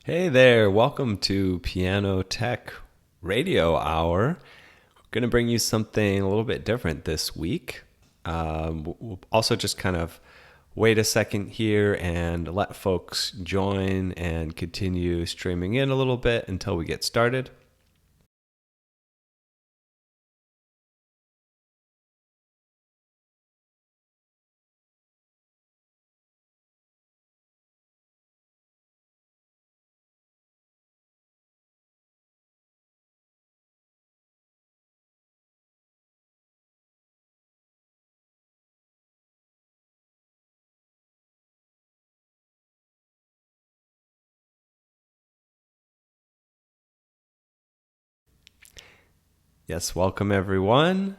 Hey there, welcome to Piano Tech Radio Hour. We're going to bring you something a little bit different this week. We'll also just kind of wait a second here and let folks join and continue streaming in a little bit until we get started. Yes, welcome everyone.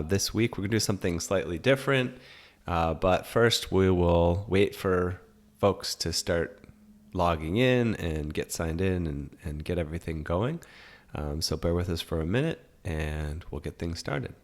This week we're going to do something slightly different, but first we will wait for folks to start logging in and get signed in and get everything going. So bear with us for a minute and we'll get things started.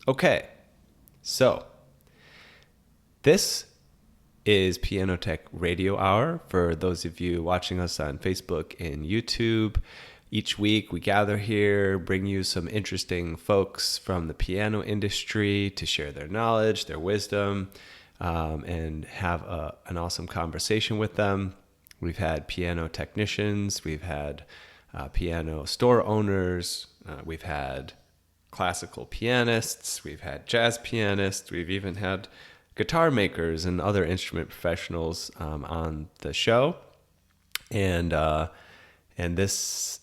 Okay, so this is Piano Tech Radio Hour. For those of you watching us on Facebook and YouTube, each week we gather here, bring you some interesting folks from the piano industry to share their knowledge, their wisdom, and have an awesome conversation with them. We've had piano technicians, we've had piano store owners, we've had classical pianists, we've had jazz pianists, we've even had guitar makers and other instrument professionals on the show. And this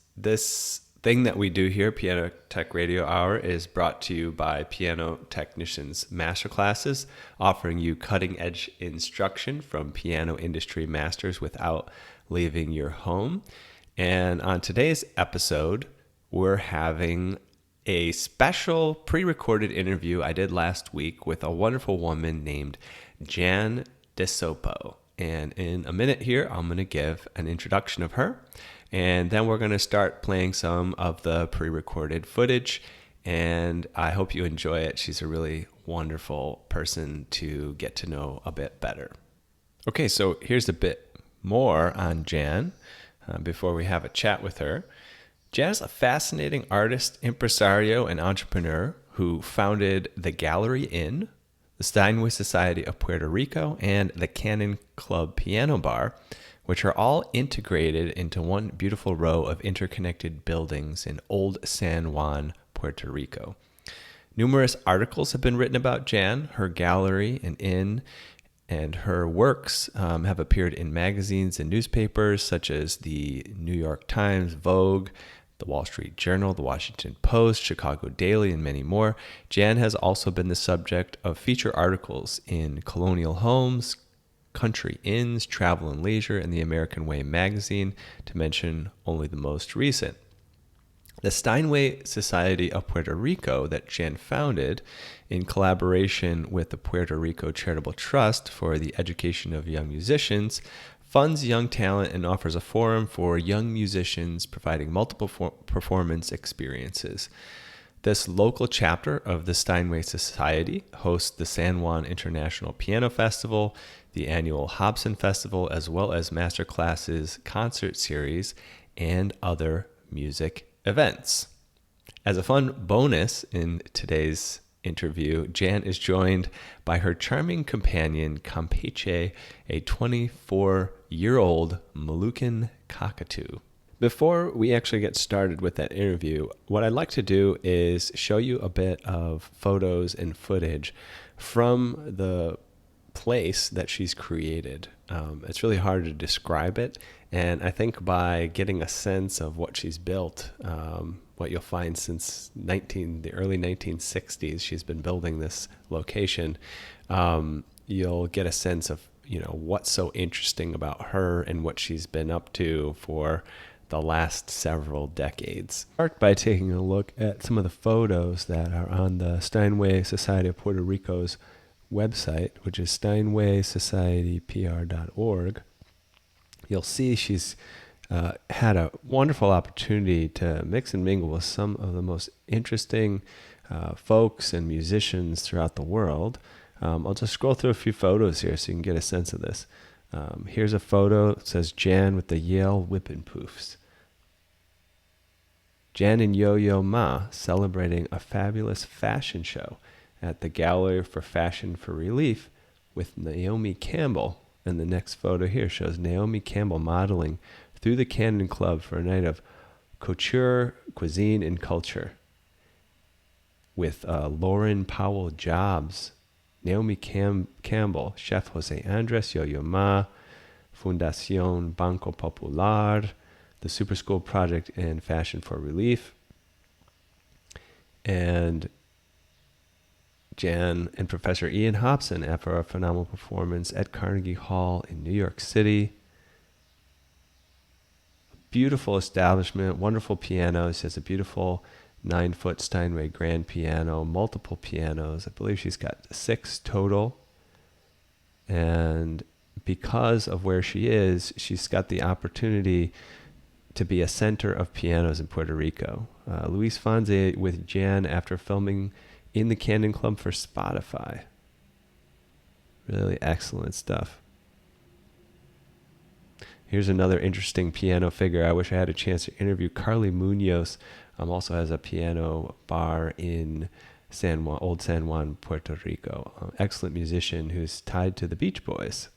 thing that we do here, Piano Tech Radio Hour, is brought to you by Piano Technicians Masterclasses, offering you cutting-edge instruction from piano industry masters without leaving your home. And on today's episode, we're having a special pre-recorded interview I did last week with a wonderful woman named Jan DeSopo. And in a minute here, I'm going to give an introduction of her. And then we're going to start playing some of the pre-recorded footage. And I hope you enjoy it. She's a really wonderful person to get to know a bit better. Okay, so here's a bit more on Jan before we have a chat with her. Jan is a fascinating artist, impresario, and entrepreneur who founded the Gallery Inn, the Steinway Society of Puerto Rico, and the Cannon Club Piano Bar, which are all integrated into one beautiful row of interconnected buildings in Old San Juan, Puerto Rico. Numerous articles have been written about Jan, her gallery and inn, and her works have appeared in magazines and newspapers such as the New York Times, Vogue, the Wall Street Journal, the Washington Post, Chicago Daily, and many more. Jan has also been the subject of feature articles in Colonial Homes, Country Inns, Travel and Leisure, and the American Way magazine, to mention only the most recent. The Steinway Society of Puerto Rico that Jan founded in collaboration with the Puerto Rico Charitable Trust for the Education of Young Musicians funds young talent and offers a forum for young musicians, providing multiple performance experiences. This local chapter of the Steinway Society hosts the San Juan International Piano Festival, the annual Hobson Festival, as well as Masterclasses concert series and other music events. As a fun bonus in today's interview, Jan is joined by her charming companion, Campeche, a 24-year-old Moluccan cockatoo. Before we actually get started with that interview, what I'd like to do is show you a bit of photos and footage from the place that she's created. It's really hard to describe it, and I think by getting a sense of what she's built, what you'll find since the early 1960s, she's been building this location, you'll get a sense of what's so interesting about her and what she's been up to for the last several decades. Start by taking a look at some of the photos that are on the Steinway Society of Puerto Rico's website, which is steinwaysocietypr.org. You'll see she's had a wonderful opportunity to mix and mingle with some of the most interesting folks and musicians throughout the world. I'll just scroll through a few photos here so you can get a sense of this. Here's a photo. It says Jan with the Yale Whippin' Poofs. Jan and Yo-Yo Ma celebrating a fabulous fashion show at the Gallery for Fashion for Relief with Naomi Campbell. And the next photo here shows Naomi Campbell modeling through the Cannon Club for a night of couture, cuisine, and culture with Lauren Powell Jobs, Naomi Campbell, Chef Jose Andres, Yo-Yo Ma, Fundación Banco Popular, the Super School Project and Fashion for Relief, and Jan and Professor Ian Hobson after a phenomenal performance at Carnegie Hall in New York City. Beautiful establishment, wonderful pianos. She has a beautiful 9-foot Steinway grand piano, multiple pianos. I believe she's got 6 total. And because of where she is, she's got the opportunity to be a center of pianos in Puerto Rico. Luis Fonsi with Jan after filming in the Cannon Club for Spotify. Really excellent stuff. Here's another interesting piano figure. I wish I had a chance to interview Carly Munoz. Also has a piano bar in Old San Juan, Puerto Rico. Excellent musician who's tied to the Beach Boys.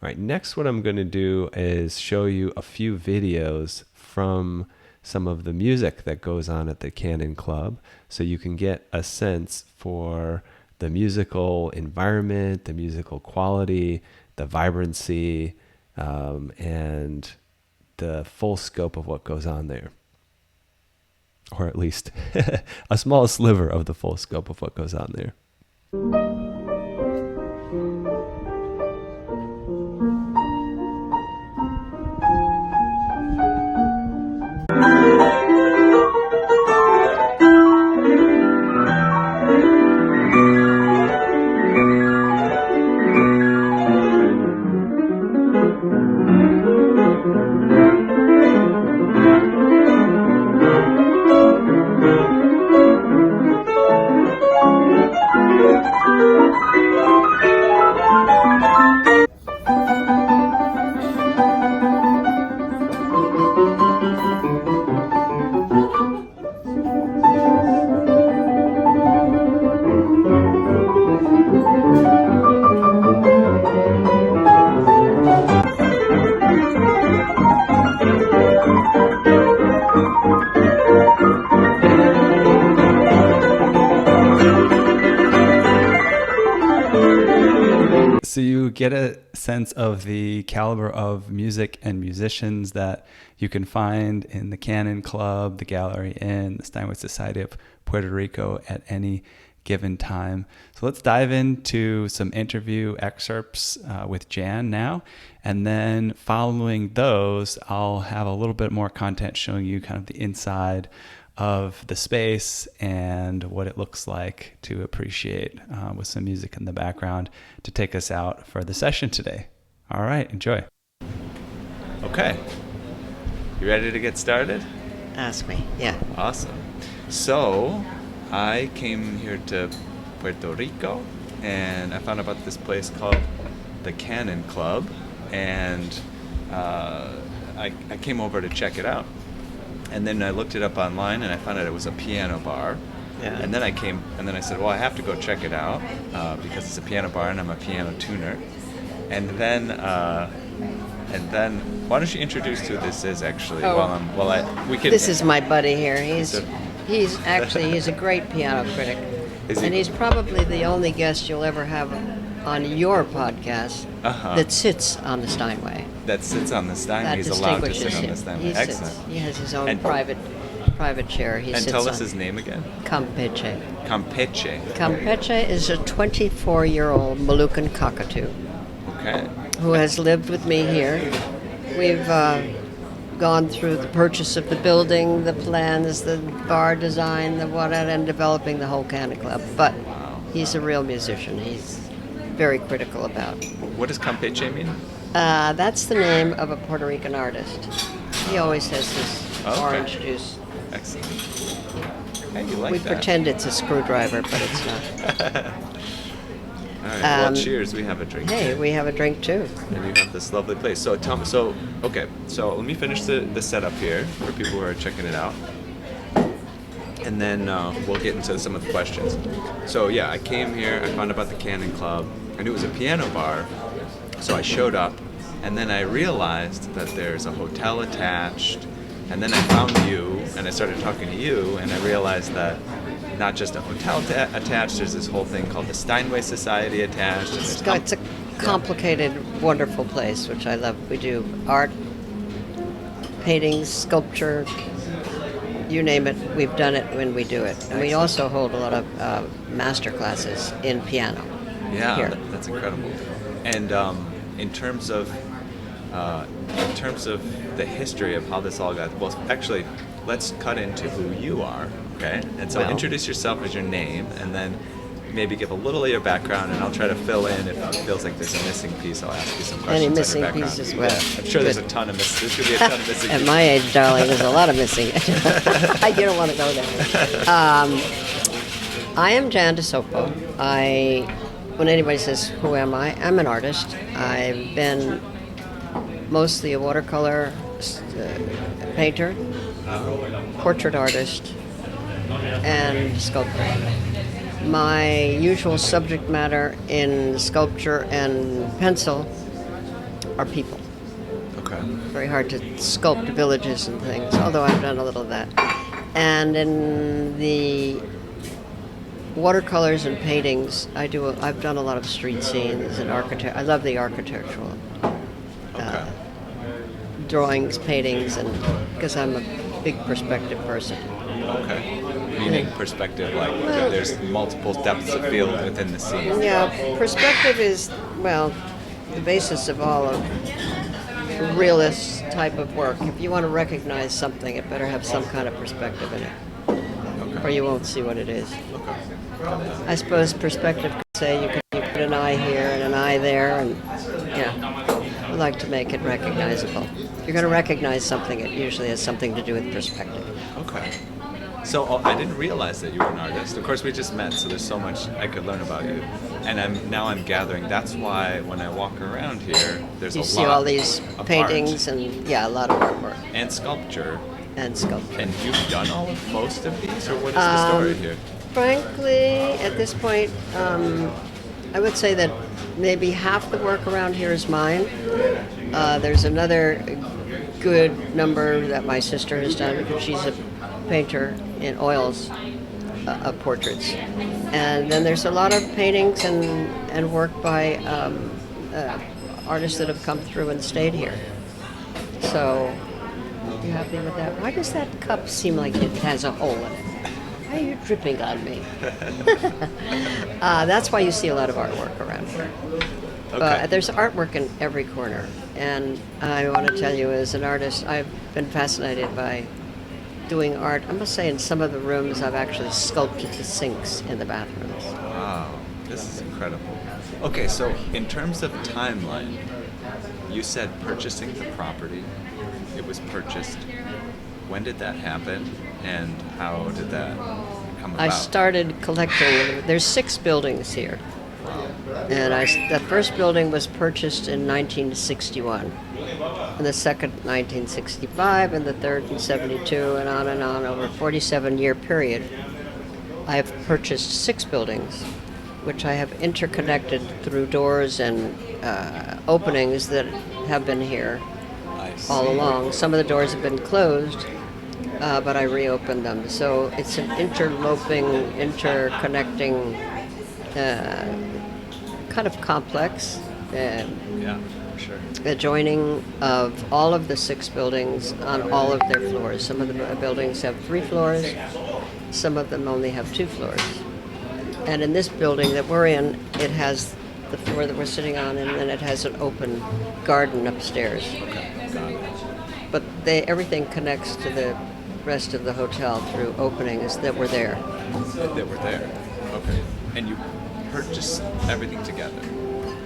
All right, next what I'm going to do is show you a few videos from some of the music that goes on at the Cannon Club so you can get a sense for the musical environment, the musical quality, the vibrancy, and the full scope of what goes on there. Or at least a small sliver of the full scope of what goes on there. So you get a sense of the caliber of music and musicians that you can find in the Cannon Club, the Gallery Inn, the Steinway Society of Puerto Rico at any given time. So let's dive into some interview excerpts with Jan now. And then following those, I'll have a little bit more content showing you kind of the inside of the space and what it looks like to appreciate with some music in the background to take us out for the session today. All right, enjoy. Okay. You ready to get started? Ask me, yeah. Awesome. So, I came here to Puerto Rico and I found out about this place called the Cannon Club, and I came over to check it out. And then I looked it up online and I found out it was a piano bar. Yeah. And then I said, well, I have to go check it out because it's a piano bar and I'm a piano tuner. And then why don't you introduce who this is actually? This is my buddy here. He's a great piano critic. And he's probably the only guest you'll ever have on your podcast that sits on the Steinway. That sits on the Steinway. He's allowed to sit on the Steinway. Excellent. He has his own private private chair. He And sits tell on. us his name again. Campeche. Campeche. Campeche is a 24-year-old Moluccan cockatoo Okay. who has lived with me here. We've gone through the purchase of the building, the plans, the bar design, the whatnot, and developing the whole Cannon Club. But he's a real musician. He's very critical about. What does Campeche mean? That's the name of a Puerto Rican artist. He always has his orange juice. Excellent. Hey, you like We that? pretend it's a screwdriver, but it's not. All right. Well, cheers. We have a drink. Hey, we have a drink too. And you have this lovely place. So tell me. Okay. So let me finish the setup here for people who are checking it out, and then we'll get into some of the questions. So yeah, I came here. I found out about the Cannon Club. I knew it was a piano bar, so I showed up, and then I realized that there's a hotel attached. And then I found you, and I started talking to you, and I realized that not just a hotel attached, there's this whole thing called the Steinway Society attached. And It's a complicated, wonderful place, which I love. We do art, paintings, sculpture, you name it, we've done it when we do it. And we also hold a lot of masterclasses in piano. Yeah, here. That's incredible. And in terms of the history of how this all got, well, actually, let's cut into who you are, okay? And so introduce yourself as your name, and then maybe give a little of your background, and I'll try to fill in if it feels like there's a missing piece. I'll ask you some questions Any on missing your background. pieces? Well, yeah, I'm sure there's a ton of missing. There's going to be a ton of missing At pieces. my age, darling, there's a lot of missing. You don't want to go there. I am Jan DeSopo. When anybody says, who am I? I'm an artist. I've been mostly a watercolor painter, portrait artist, and sculptor. My usual subject matter in sculpture and pencil are people. Okay. Very hard to sculpt villages and things, although I've done a little of that. And in the watercolors and paintings, I've done a lot of street scenes and architecture. I love the architectural drawings, paintings, and because I'm a big perspective person. Okay. Meaning perspective, like there's multiple depths of field within the scene. Yeah, perspective is, well, the basis of all of realist type of work. If you want to recognize something, it better have some kind of perspective in it, or you won't see what it is. I suppose perspective could say you put an eye here and an eye there, and I like to make it recognizable. If you're going to recognize something, it usually has something to do with perspective. Okay. So I didn't realize that you were an artist. Of course, we just met, so there's so much I could learn about you. And I'm gathering. That's why when I walk around here, there's You a see lot all these of paintings art and a lot of artwork and sculpture. and sculpture. And you've done most of these, or what is the story here? Frankly, at this point, I would say that maybe half the work around here is mine. There's another good number that my sister has done because she's a painter in oils of portraits. And then there's a lot of paintings and work by artists that have come through and stayed here. So, you happy with that? Why does that cup seem like it has a hole in it? Why are you dripping on me? That's why you see a lot of artwork around here. Okay. There's artwork in every corner. And I want to tell you, as an artist, I've been fascinated by doing art. I must say, in some of the rooms, I've actually sculpted the sinks in the bathrooms. Wow, this is incredible. Okay, so in terms of timeline, you said purchasing the property. It was purchased. When did that happen, and how did that come about? I started collecting. There's 6 buildings here. And the first building was purchased in 1961, and the second 1965, and the third in 72, and on over a 47-year period. I have purchased 6 buildings, which I have interconnected through doors and openings that have been here all along. Some of the doors have been closed, but I reopened them. So it's an interloping, interconnecting kind of complex. Yeah, sure. Adjoining of all of the 6 buildings on all of their floors. Some of the buildings have 3 floors, some of them only have 2 floors. And in this building that we're in, it has the floor that we're sitting on, and then it has an open garden upstairs. Okay, got it. But everything connects to the rest of the hotel through openings that were there. That were there. Okay. And you purchased everything together?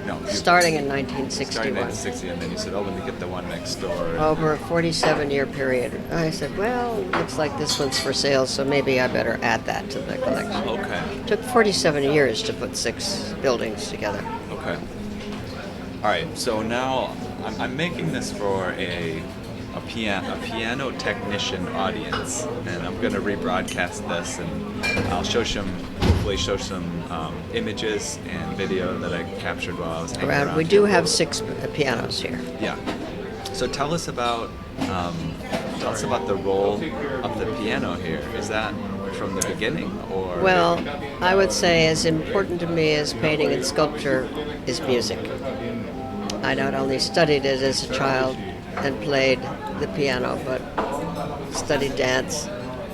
No. Starting in 1961. Starting in 1960, and then you said, oh, let me get the one next door. Over a 47-year period. I said, well, looks like this one's for sale, so maybe I better add that to the collection. Okay. It took 47 years to put 6 buildings together. Okay. All right, so now I'm making this for a piano technician audience, and I'm going to rebroadcast this, and I'll hopefully show some images and video that I captured while I was hanging around. We do have 6 pianos here. Yeah. So tell us about the role of the piano here. Is that from the beginning, or? Well, I would say as important to me as painting and sculpture is music. I not only studied it as a child and played the piano, but studied dance.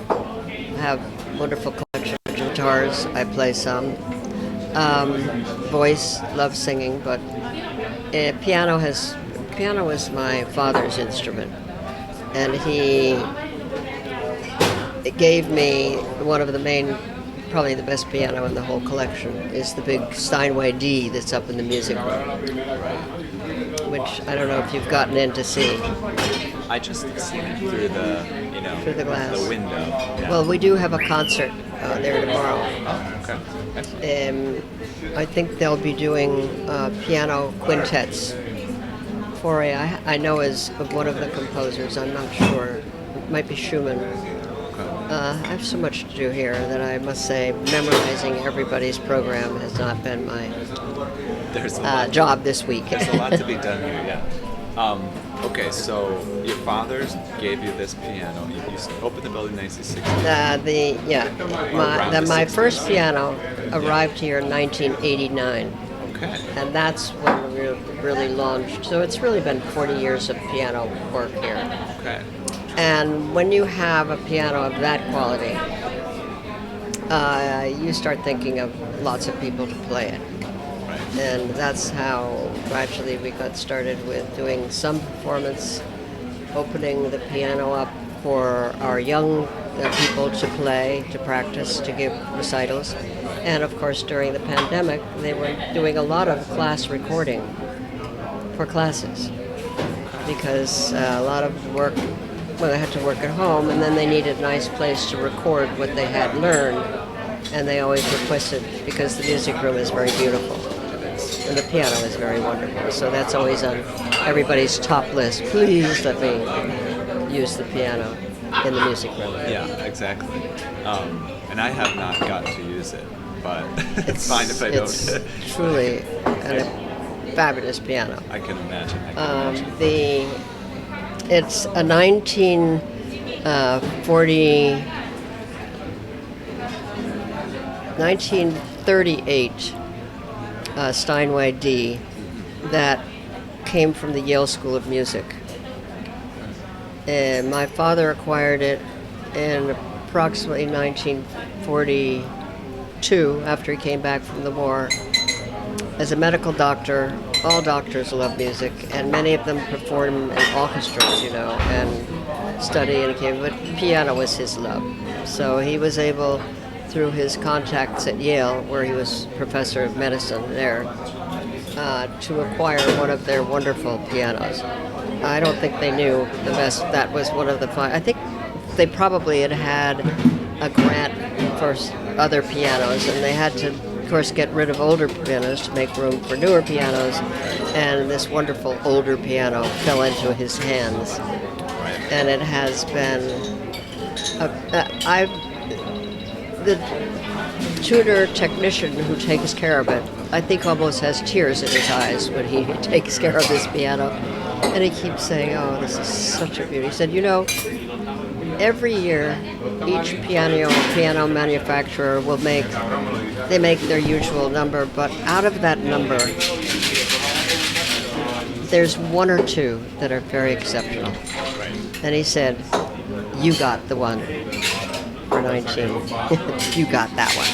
I have a wonderful collection of guitars. I play some. Voice, love singing, but piano is my father's instrument, and he gave me one of the main, probably the best piano in the whole collection is the big Steinway D that's up in the music room, which I don't know if you've gotten in to see. I just seen it through the glass, the window. Yeah. Well, we do have a concert there tomorrow. Oh, okay. Excellent. I think they'll be doing piano quintets. I know is one of the composers. I'm not sure. It might be Schumann. I have so much to do here that I must say memorizing everybody's program has not been my job this week. There's a lot to be done here, yeah. Okay, so your father's gave you this piano. You opened the building in 1960. My first piano arrived here in 1989. Okay. And that's when we really launched. So it's really been 40 years of piano work here. Okay. And when you have a piano of that quality, you start thinking of lots of people to play it. Right. And that's how gradually we got started with doing some performance, opening the piano up for our young people to play, to practice, to give recitals. And of course, during the pandemic, they were doing a lot of class recording for classes because a lot of work, they had to work at home, and then they needed a nice place to record what they had learned. And they always requested, because the music room is very beautiful and the piano is very wonderful. So that's always on everybody's top list. Please let me use the piano in the music room. Yeah, exactly. And I have not gotten to use it, but it's fine if I don't. It's truly a fabulous piano. I can imagine. It's a 1938 Steinway D that came from the Yale School of Music. And my father acquired it in approximately 1942 after he came back from the war. As a medical doctor, all doctors love music, and many of them perform in orchestras, and study and but piano was his love. So he was able, through his contacts at Yale, where he was professor of medicine there, to acquire one of their wonderful pianos. I don't think they knew that was one of the I think they probably had a grant for other pianos, and they had to, of course, get rid of older pianos to make room for newer pianos, and this wonderful older piano fell into his hands. And it has been, the tutor technician who takes care of it, I think almost has tears in his eyes when he takes care of this piano. And he keeps saying, oh, this is such a beauty. He said, every year, each piano manufacturer will make their usual number, but out of that number, there's one or two that are very exceptional. Right. And he said, "You got the one for 19. You got that one."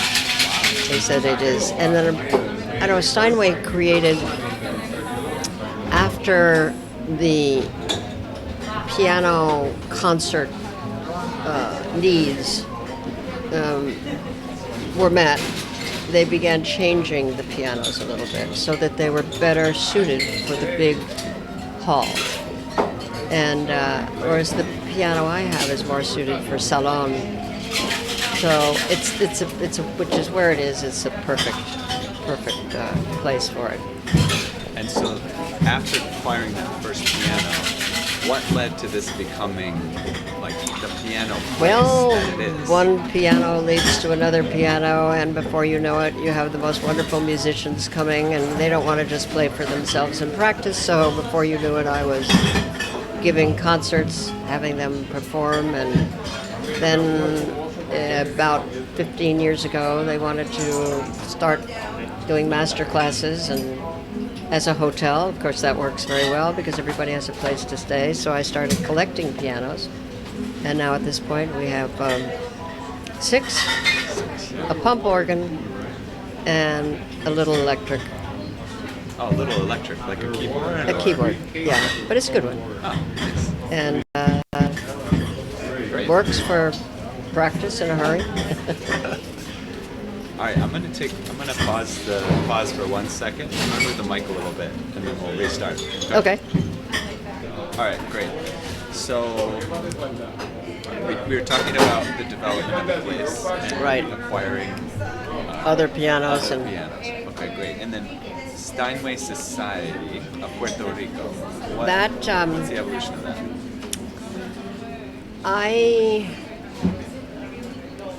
He said it is. And then, I don't know, Steinway created, after the piano concert needs were met, they began changing the pianos a little bit so that they were better suited for the big hall. And whereas the piano I have is more suited for salon. So it's a which is where it is. It's a perfect place for it. And so, after acquiring that first piano, what led to this becoming like the piano place Well, that it is? one piano leads to another piano, and before you know it, you have the most wonderful musicians coming, and they don't want to just play for themselves and practice. So before you knew it, I was giving concerts, having them perform, and then about 15 years ago, they wanted to start doing Masterclasses, and as a hotel, of course, that works very well because everybody has a place to stay. So I started collecting pianos, and now at this point we have 6, a pump organ, and a little electric. Oh, a little electric, like a keyboard? A keyboard, yeah, but it's a good one. Oh, nice. And Great. works for practice in a hurry. All right, I'm gonna pause for 1 second. Move the mic a little bit, and then we'll restart. Okay. All right, great. So we were talking about the development of the place and Right. acquiring Other pianos other and pianos. Okay, great. And then Steinway Society of Puerto Rico. What's the evolution of that? I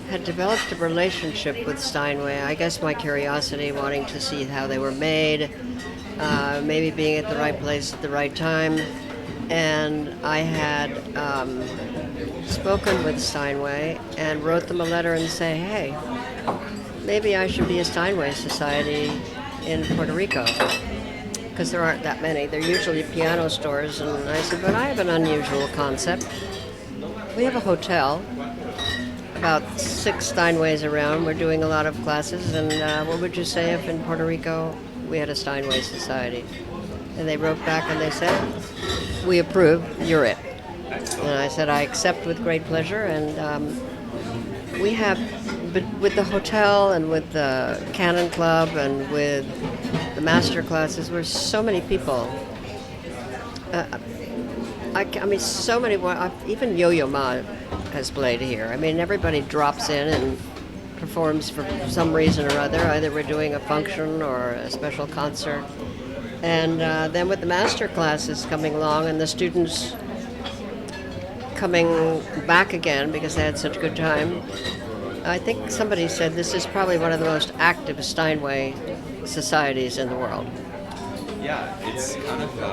had developed a relationship with Steinway. I guess my curiosity, wanting to see how they were made, maybe being at the right place at the right time. And I had spoken with Steinway and wrote them a letter and say, hey, maybe I should be a Steinway Society in Puerto Rico, because there aren't that many. They're usually piano stores. And I said, but I have an unusual concept. We have a hotel, about 6 Steinways around. We're doing a lot of classes, and what would you say if in Puerto Rico we had a Steinway Society? And they wrote back and they said, we approve, you're it. And I said, I accept with great pleasure. And we have, but with the hotel and with the Canon Club and with the Masterclasses, we're so many people. I mean, so many. Even Yo-Yo Ma has played here. I mean, everybody drops in and performs for some reason or other. Either we're doing a function or a special concert. And then with the master classes coming along and the students coming back again because they had such a good time, I think somebody said this is probably one of the most active Steinway societies in the world. Yeah, it's kind of,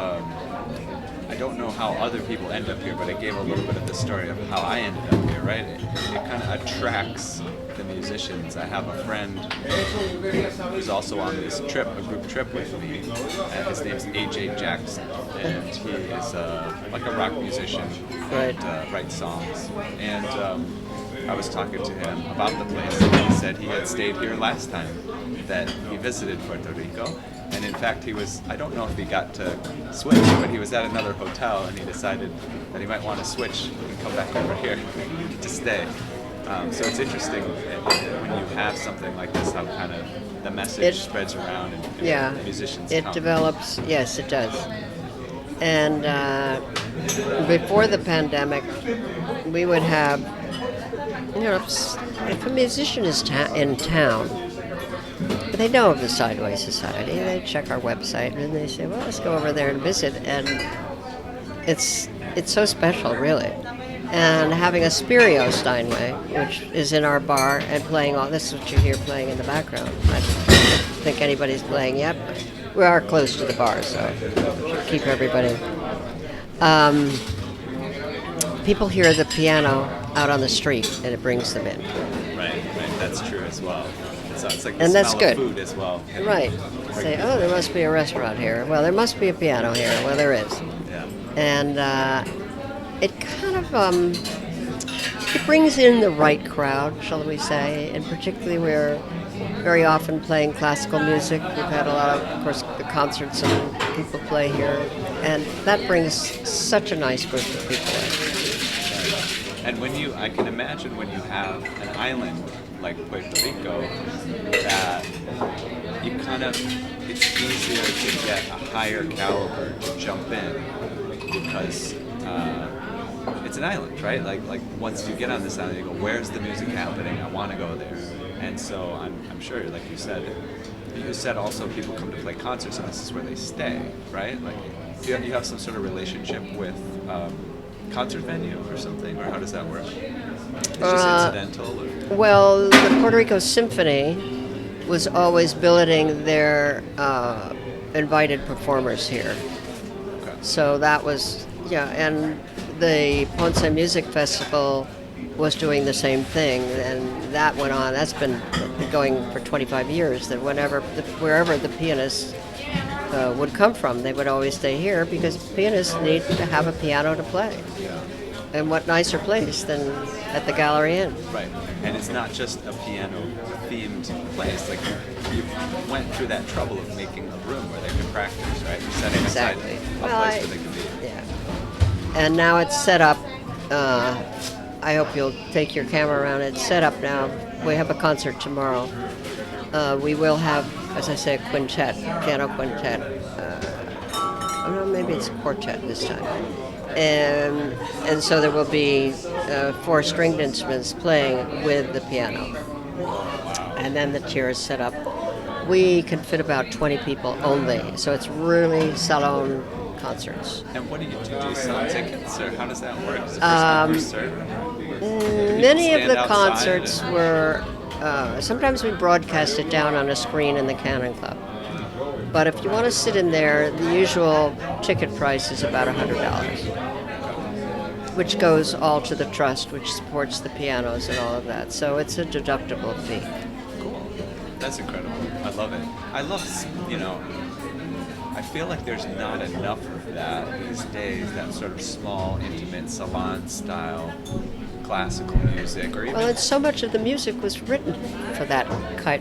I don't know how other people end up here, but I gave a little bit of the story of how I ended up here, right? It kind of attracts the musicians. I have a friend who's also on this trip, a group trip with me, and his name's AJ Jackson, and he is like a rock musician, Right. and writes songs. And I was talking to him about the place, and he said he had stayed here last time that he visited Puerto Rico. And in fact, he was, I don't know if he got to switch, but he was at another hotel and he decided that he might want to switch and come back over here to stay. So it's interesting when you have something like this, how kind of the message spreads around and musicians it come. develops. Yes, it does. And before the pandemic, we would have, if a musician is in town, they know of the Steinway Society. They check our website and they say, well, let's go over there and visit. And it's so special, really. And having a Spirio Steinway, which is in our bar and playing all this is what you hear playing in the background. I don't think anybody's playing yet, but we are close to the bar, so keep everybody. People hear the piano out on the street and it brings them in. Right, that's true as well. So it's like the and that's smell good. of food as well. Right. Say, oh, there must be a restaurant here. Well, there must be a piano here. Well, there is. Yeah. And it kind of it brings in the right crowd, shall we say, and particularly we're very often playing classical music. We've had a lot of course, the concerts and people play here, and that brings such a nice group of people in. And I can imagine when you have an island like Puerto Rico, that you kind of, it's easier to get a higher caliber to jump in because it's an island, right? Like once you get on this island, you go, where's the music happening? I want to go there. And so I'm sure, like you said also people come to play concerts and this is where they stay, right? Like you have some sort of relationship with concert venue or something, or how does that work? It's just incidental? Or? Well, the Puerto Rico Symphony was always billeting their invited performers here. Okay. So that was, and the Ponce Music Festival was doing the same thing, and that went on. That's been going for 25 years, that wherever the pianists would come from, they would always stay here because pianists need to have a piano to play. Yeah. And what nicer place than at the Gallery Inn? Right. And it's not just a piano-themed place. Like, you went through that trouble of making a room where they could practice, right? You're setting aside Exactly. a place where they can be. Yeah. And now it's set up. I hope you'll take your camera around. It's set up now. We have a concert tomorrow. We will have, as I say, a quintet, piano quintet. Maybe it's a quartet this time. And so there will be 4 stringed instruments playing with the piano. And then the chairs set up. We can fit about 20 people only, so it's really salon concerts. And what do? Do you sell tickets, or how does that work? Is it first come, first served? Many of the outside concerts were, sometimes we broadcast it down on a screen in the Cannon Club. But if you want to sit in there, the usual ticket price is about $100, which goes all to the trust, which supports the pianos and all of that. So it's a deductible fee. Cool. That's incredible. I love it. I love, I feel like there's not enough of that these days, that sort of small, intimate, salon-style classical music. Or even Well, and so much of the music was written for that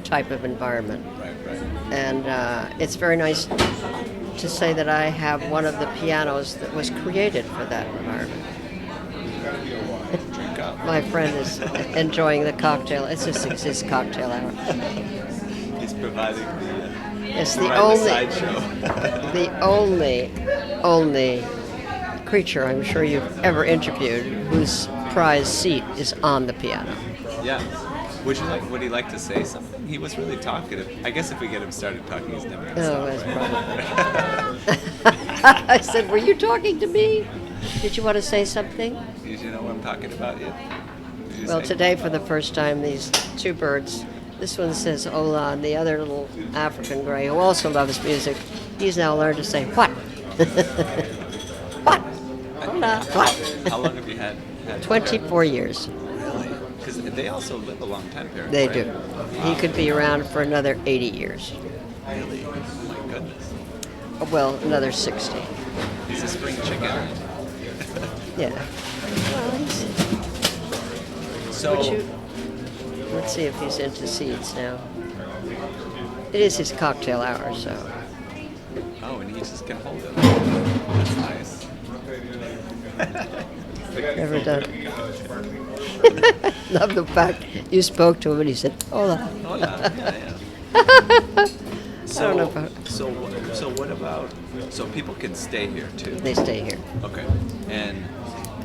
type of environment. Right. And it's very nice to say that I have one of the pianos that was created for that environment. Drink up. My friend is enjoying the cocktail. It's his cocktail hour. He's providing It's the sideshow. the only creature I'm sure you've ever interviewed whose prize seat is on the piano. Yeah. Would he like to say something? He was really talkative. I guess if we get him started talking, he's never going to stop. That's probably. I said, were you talking to me? Did you want to say something? Did you know what I'm talking about yet? Well, today for the first time, these 2 birds. This one says hola, and the other little African gray, who also loves music, he's now learned to say what? What? Hola. What? How long have you had 24 years. Really? Because they also live a long time here. They right? do. Wow. He could be around for another 80 years. Really? Oh my goodness. Well, another 60. He's a spring chicken. Yeah. Well, let's see if he's into seeds now. It is his cocktail hour, so. Oh, and he just can hold it. That's nice. Never done. Love the fact you spoke to him and he said, hola. Hola. Yeah. I don't know about. So what about? So people can stay here too. They stay here. Okay. And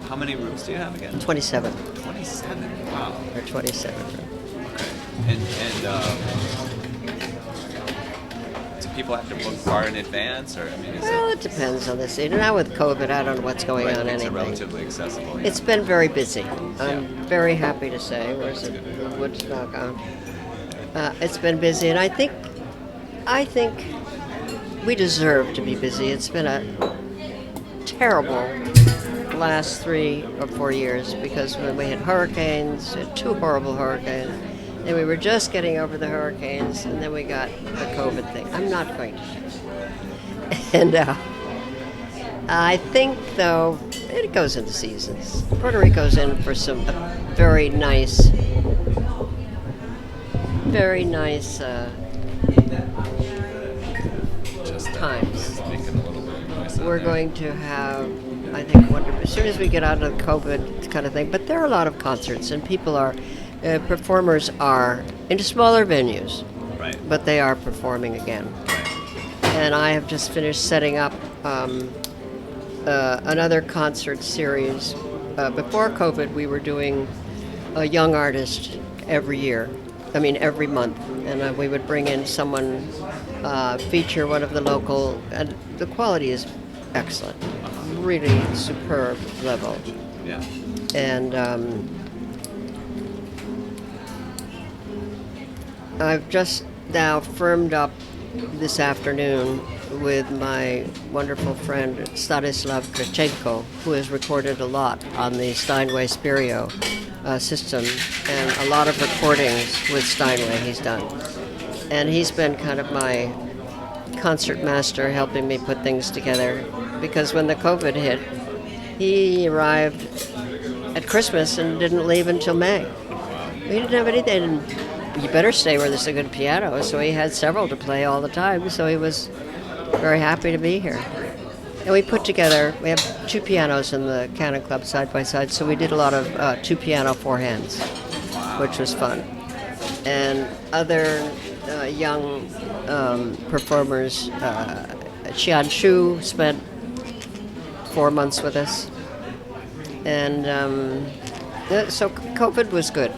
how many rooms do you have again? 27 27. Wow. or 27. Okay. And do people have to book far in advance, or I mean, is Well, it depends on the season. Now with COVID, I don't know what's going right, on it's anything. relatively accessible? Yeah. It's been very busy. I'm very happy to say. Where's it? Woodstock on? It's been busy, and I think we deserve to be busy. It's been a terrible last 3 or 4 years because when we had hurricanes, 2 horrible hurricanes, And we were just getting over the hurricanes, and then we got the COVID thing. I'm not going to say. And I think, though, it goes into seasons. Puerto Rico's in for some very nice times. We're going to have, I think, as soon as we get out of the COVID kind of thing, but there are a lot of concerts, and people are, performers are into smaller venues, Right. but they are performing again. And I have just finished setting up another concert series. Before COVID, we were doing a young artist every month. And we would bring in someone, feature one of the local, and the quality is excellent. Really superb level. Yeah. And I've just now firmed up this afternoon with my wonderful friend Stanislav Krchenko, who has recorded a lot on the Steinway stereo system, and a lot of recordings with Steinway he's done. And he's been kind of my concert master, helping me put things together, because when the COVID hit, he arrived at Christmas and didn't leave until May. We didn't have anything. You better stay where there's a good piano, so he had several to play all the time, so he was very happy to be here. And we have two pianos in the Canon Club side by side, so we did a lot of two piano four hands, which was fun. And other young performers, Qian Shu spent 4 months with us. And so COVID was good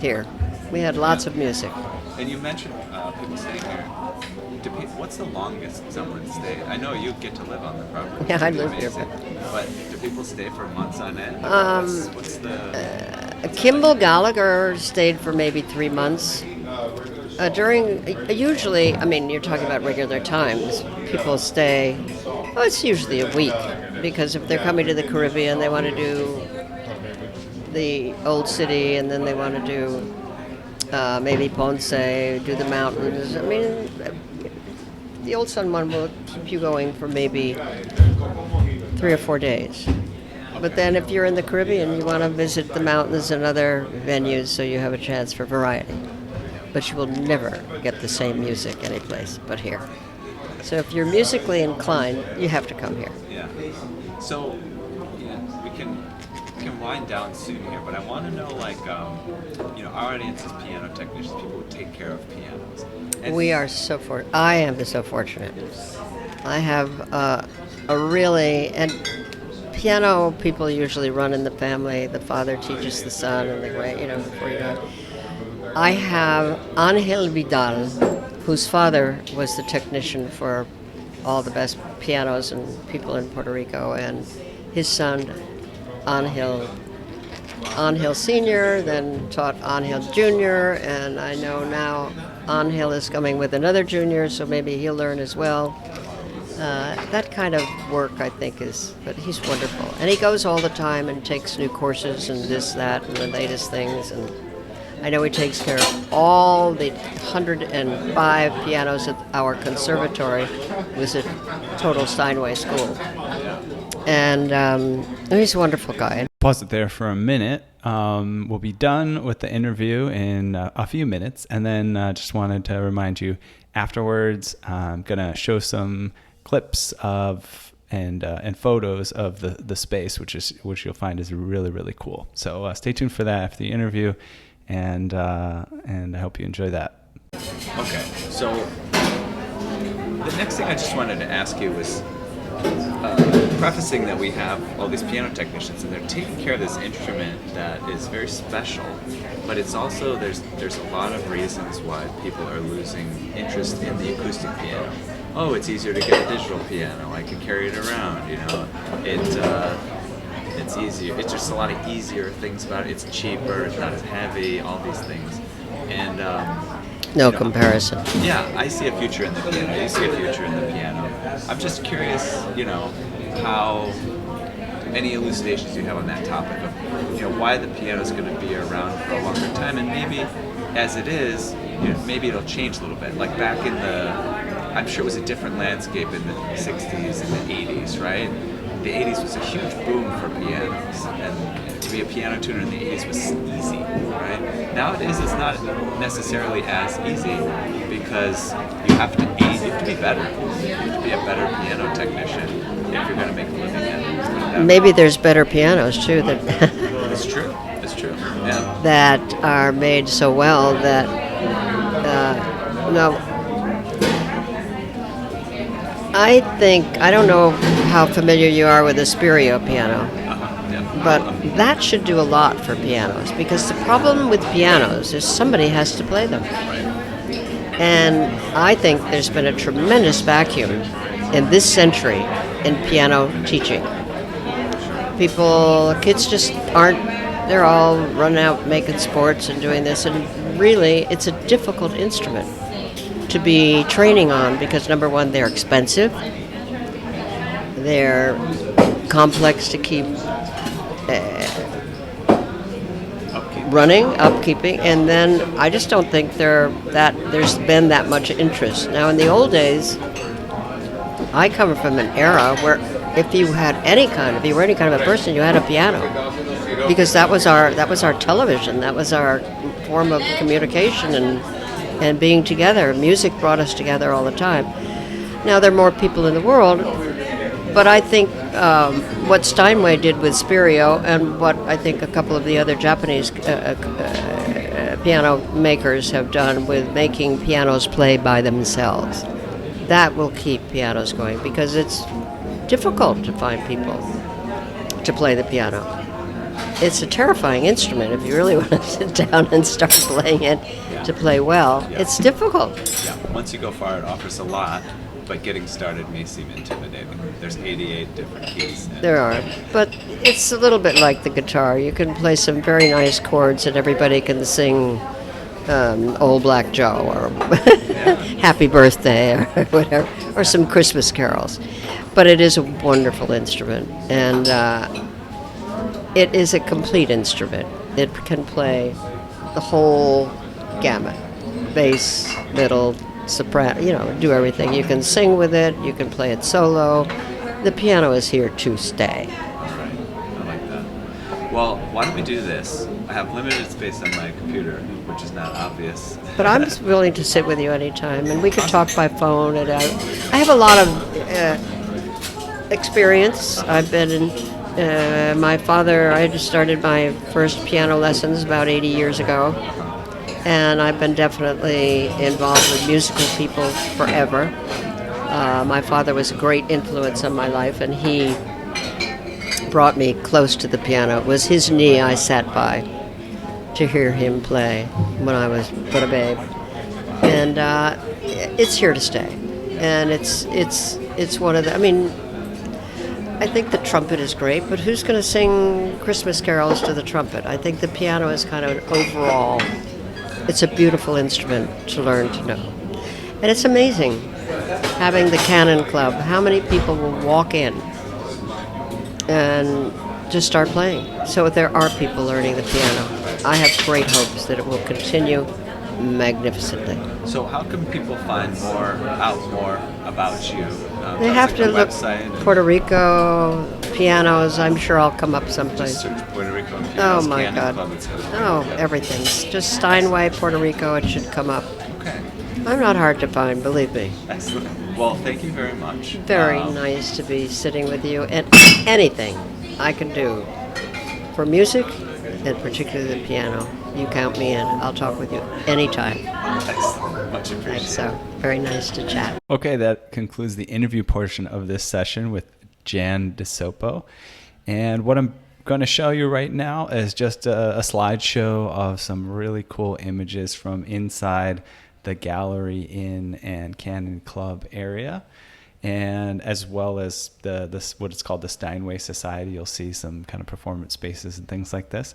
here. We had lots of music. And you mentioned people staying here. What's the longest someone stayed? I know you get to live on the property. Yeah, I live here. But do people stay for months on end? What's the... Kimball Gallagher stayed for maybe 3 months. Usually, you're talking about regular times. People stay, it's usually a week, because if they're coming to the Caribbean, they want to do the Old City, and then they want to do maybe Ponce, do the mountains. The Old Sun one will keep you going for maybe 3 or 4 days. But then if you're in the Caribbean, you want to visit the mountains and other venues, so you have a chance for variety. But you will never get the same music anyplace but here. So if you're musically inclined, you have to come here. Yeah. So, we can wind down soon here, but I want to know, our audience is piano technicians, people who take care of pianos. And we are so fortunate. I am so fortunate. I have and piano people usually run in the family. The father teaches the son, and before you know. I have Angel Vidal, whose father was the technician for all the best pianos and people in Puerto Rico, and his son, Angel Sr., then taught Angel Jr., and I know now Angel is coming with another junior, so maybe he'll learn as well. That kind of work, I think, but he's wonderful. And he goes all the time and takes new courses and this, that, and the latest things, and I know he takes care of all the 105 pianos at our conservatory. It was a total Steinway school. And he's a wonderful guy. Pause it there for a minute. We'll be done with the interview in a few minutes. And then just wanted to remind you, afterwards, I'm going to show some clips of and photos of the space, which you'll find is really, really cool. So stay tuned for that after the interview. And I hope you enjoy that. Okay, so the next thing I just wanted to ask you was, prefacing that we have all these piano technicians, and they're taking care of this instrument that is very special, but it's also, there's a lot of reasons why people are losing interest in the acoustic piano. Oh, it's easier to get a digital piano, I can carry it around, it's easier. It's just a lot of easier things about it. It's cheaper. It's not as heavy. All these things, and no comparison. Yeah, I see a future in the piano. You see a future in the piano. I'm just curious, how any elucidations you have on that topic of, why the piano is going to be around for a longer time, and maybe as it is, maybe it'll change a little bit. Like back in I'm sure it was a different landscape in the 60s and the 80s, right? The 80s was a huge boom for pianos, and to be a piano tuner in the 80s was easy, right? Nowadays it's not necessarily as easy because you have to be better. You have to be a better piano technician if you're going to make a living at it. Maybe there's better pianos too that It's true. It's true. Yeah. that are made so well that no. I don't know how familiar you are with the Spirio piano, Yeah. but that should do a lot for pianos, because the problem with pianos is somebody has to play them. And I think there's been a tremendous vacuum in this century in piano teaching. Kids just aren't, they're all running out making sports and doing this, and really it's a difficult instrument to be training on because, number one, they're expensive, they're complex to keep upkeeping, and then I just don't think there's been that much interest. Now, in the old days, I come from an era where if you were any kind of a person, you had a piano, because that was our television, that was our form of communication and being together. Music brought us together all the time. Now there are more people in the world, but I think what Steinway did with Spirio, and what I think a couple of the other Japanese piano makers have done with making pianos play by themselves, that will keep pianos going, because it's difficult to find people to play the piano. It's a terrifying instrument if you really want to sit down and start playing it to play well. Yeah. It's difficult. Yeah. Once you go far, it offers a lot, but getting started may seem intimidating. There's 88 different keys. There are, but it's a little bit like the guitar. You can play some very nice chords and everybody can sing Old Black Joe or Happy Birthday or whatever, or some Christmas carols. But it is a wonderful instrument, and it is a complete instrument. It can play the whole gamut, bass, middle, soprano, do everything. You can sing with it, you can play it solo. The piano is here to stay. Right. I like that. Well, why don't we do this? I have limited space on my computer, which is not obvious. But I'm just willing to sit with you anytime, and we could talk by phone. And I have a lot of experience. I've been in, my father, I just started my first piano lessons about 80 years ago. And I've been definitely involved with musical people forever. My father was a great influence on my life, and he brought me close to the piano. It was his knee I sat by to hear him play when I was but a babe. And it's here to stay. And it's one of the, I think the trumpet is great, but who's going to sing Christmas carols to the trumpet? I think the piano is kind of an overall, it's a beautiful instrument to learn to know. And it's amazing having the Canon Club. How many people will walk in and just start playing? So there are people learning the piano. I have great hopes that it will continue magnificently. So how can people find out more about you? They have to look Puerto Rico pianos. I'm sure I'll come up someplace. Just search Puerto Rico pianos. Oh my Canon God! Club, Oh, everything. Just Steinway, Puerto Rico. It should come up. Okay. I'm not hard to find, believe me. Excellent. Well, thank you very much. Very nice to be sitting with you. And anything I can do for music, and particularly the piano, you count me in. I'll talk with you anytime. Excellent. Much appreciated. Thanks, so very nice to chat. Okay, that concludes the interview portion of this session with Jan DeSopo. And what I'm going to show you right now is just a slideshow of some really cool images from inside the Gallery Inn and Canon Club area, and as well as what it's called the Steinway Society. You'll see some kind of performance spaces and things like this.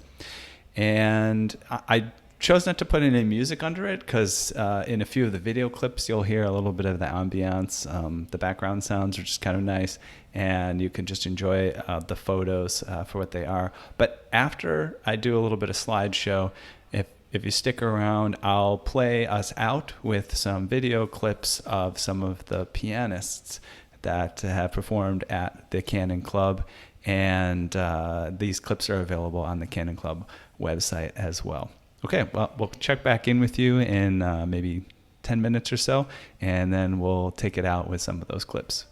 And I chose not to put any music under it because in a few of the video clips you'll hear a little bit of the ambiance. The background sounds are just kind of nice, and you can just enjoy the photos for what they are. But after I do a little bit of slideshow, if you stick around, I'll play us out with some video clips of some of the pianists that have performed at the Canon Club. And these clips are available on the Canon Club website as well. Okay, well, we'll check back in with you in maybe 10 minutes or so, and then we'll take it out with some of those clips.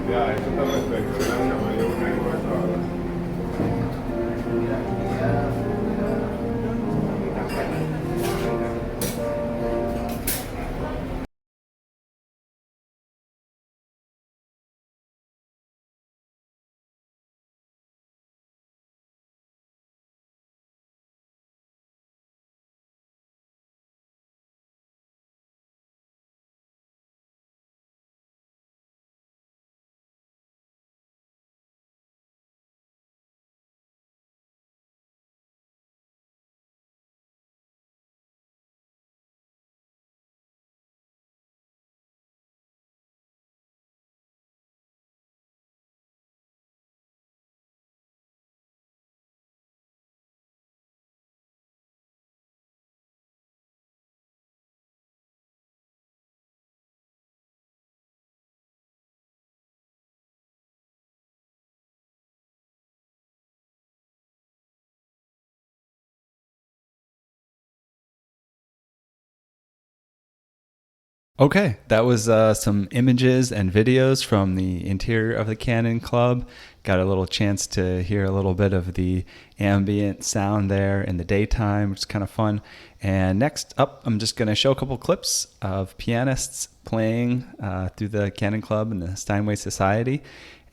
Ya, esto está perfecto. Gracias, María. Un rico esto ahora. Okay, that was some images and videos from the interior of the Cannon Club. Got a little chance to hear a little bit of the ambient sound there in the daytime, which is kind of fun. And next up, I'm just going to show a couple clips of pianists playing through the Cannon Club and the Steinway Society.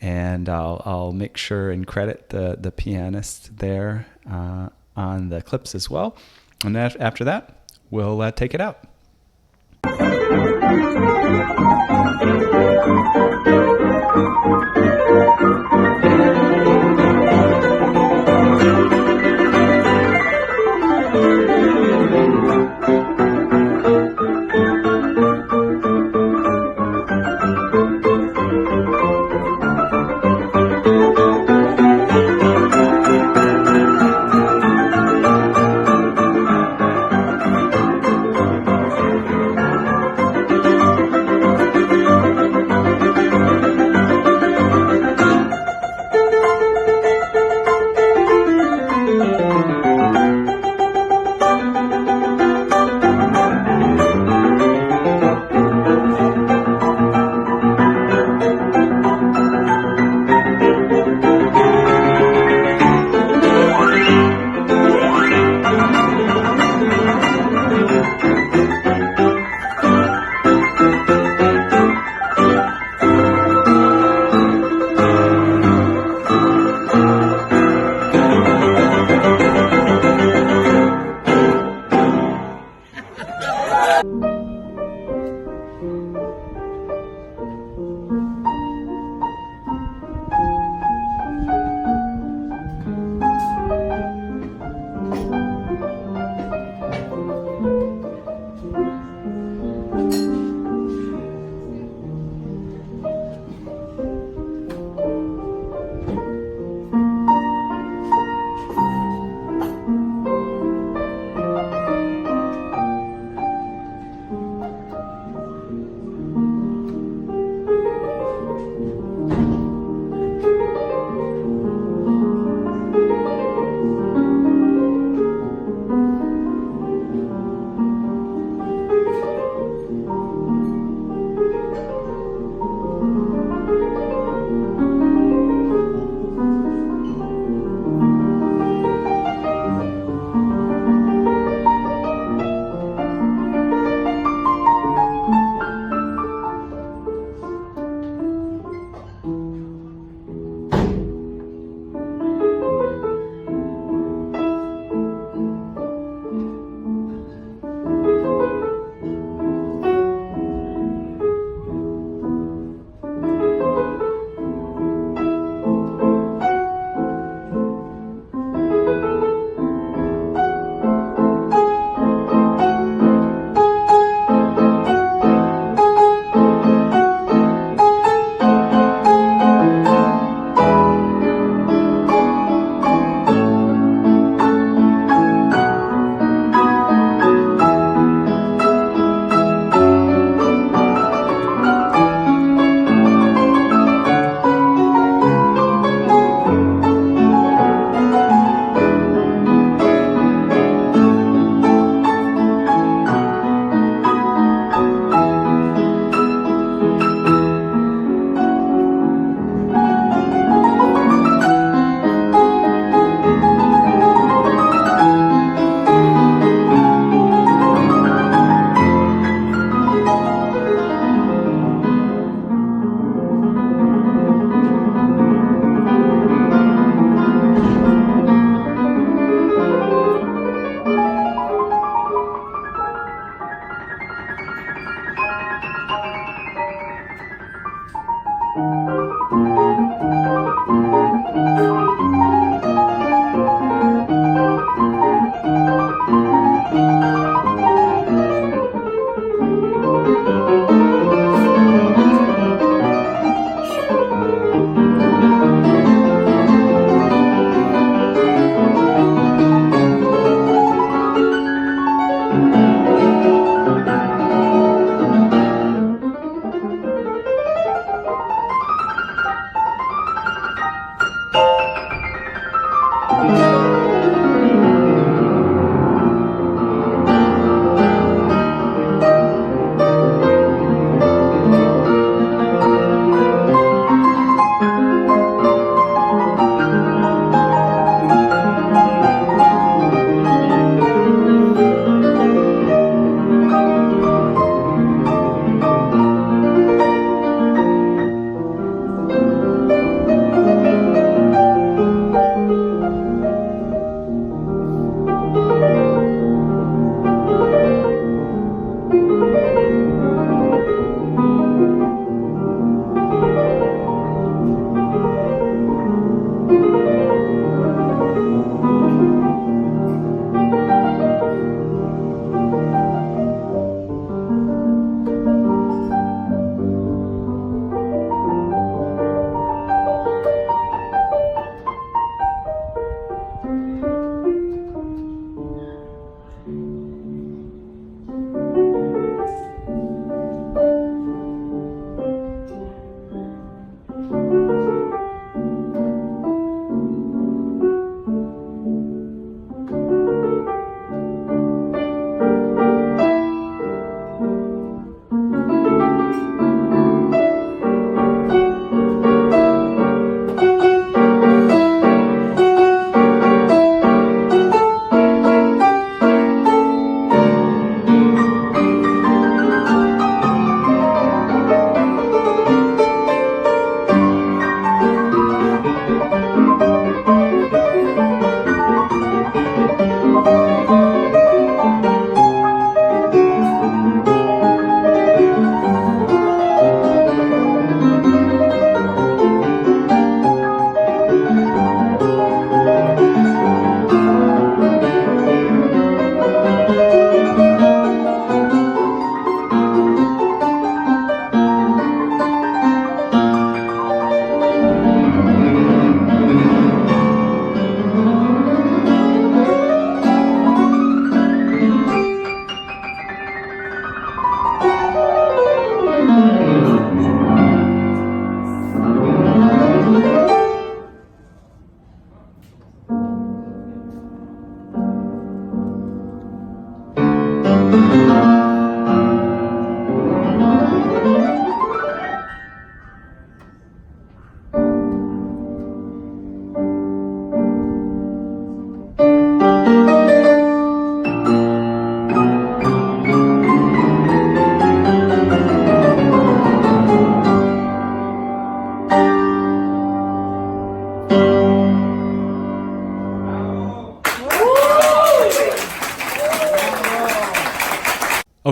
And I'll make sure and credit the pianists there on the clips as well. And after that, we'll take it out.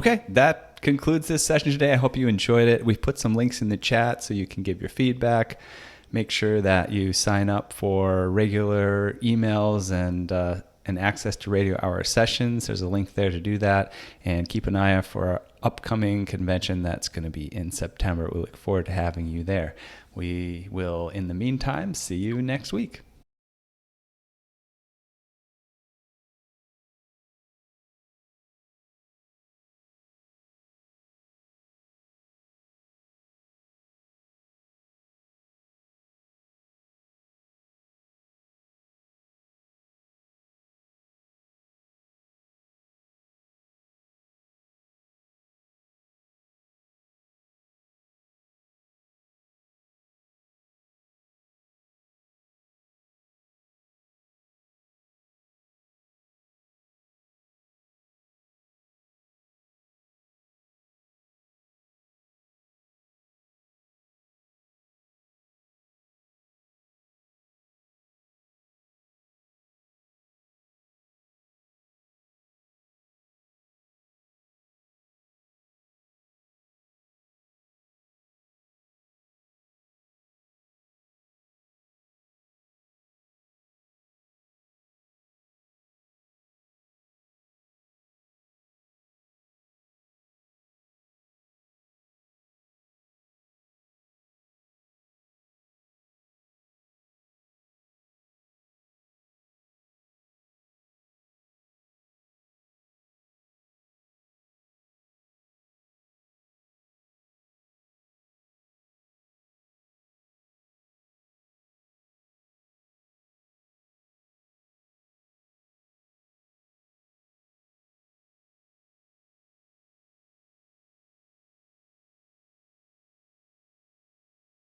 Okay, that concludes this session today. I hope you enjoyed it. We've put some links in the chat so you can give your feedback. Make sure that you sign up for regular emails and access to radio hour sessions. There's a link there to do that. And keep an eye out for our upcoming convention that's going to be in September. We look forward to having you there. We will, in the meantime, see you next week.